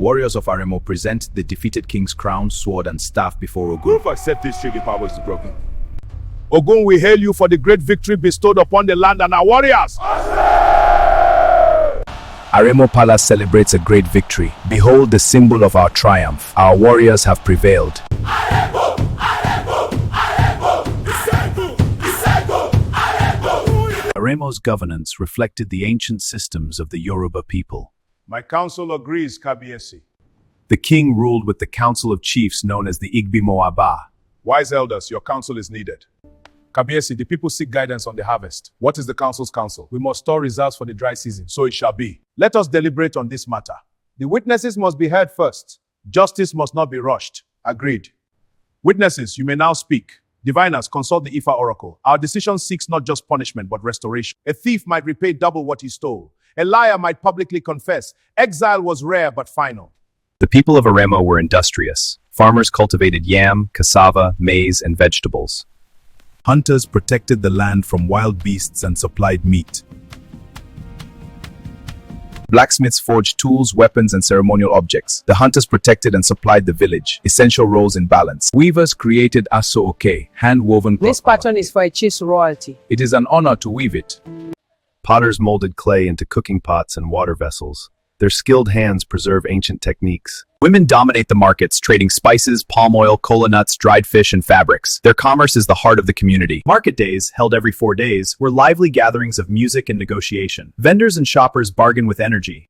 Warriors of Aremo present the defeated king's crown, sword, and staff before Ogun. Proof accept this trick if power is broken. Ogun, we hail you for the great victory bestowed upon the land and our warriors. Aremo Palace celebrates a great victory. Behold the symbol of our triumph. Our warriors have prevailed. Aremo, Aremo, Aremo, Aremo's governance reflected the ancient systems of the Yoruba people. My council agrees, Kabiesi. The king ruled with the council of chiefs known as the Igbimo Aba. Wise elders, your counsel is needed. Kabiesi, the people seek guidance on the harvest. What is the council's counsel? We must store reserves for the dry season, so it shall be. Let us deliberate on this matter. The witnesses must be heard first. Justice must not be rushed. Agreed. Witnesses, you may now speak. Diviners, consult the Ifa oracle. Our decision seeks not just punishment, but restoration. A thief might repay double what he stole. A liar might publicly confess. Exile was rare but final. The people of Aremo were industrious. Farmers cultivated yam, cassava, maize, and vegetables. Hunters protected the land from wild beasts and supplied meat. Blacksmiths forged tools, weapons, and ceremonial objects. The hunters protected and supplied the village, essential roles in balance. Weavers created aso-oke, hand-woven cloth. This pattern is for a chief's royalty. It is an honor to weave it. Potters molded clay into cooking pots and water vessels. Their skilled hands preserve ancient techniques. Women dominate the markets, trading spices, palm oil, cola nuts, dried fish, and fabrics. Their commerce is the heart of the community. Market days, held every 4 days, were lively gatherings of music and negotiation. Vendors and shoppers bargain with energy.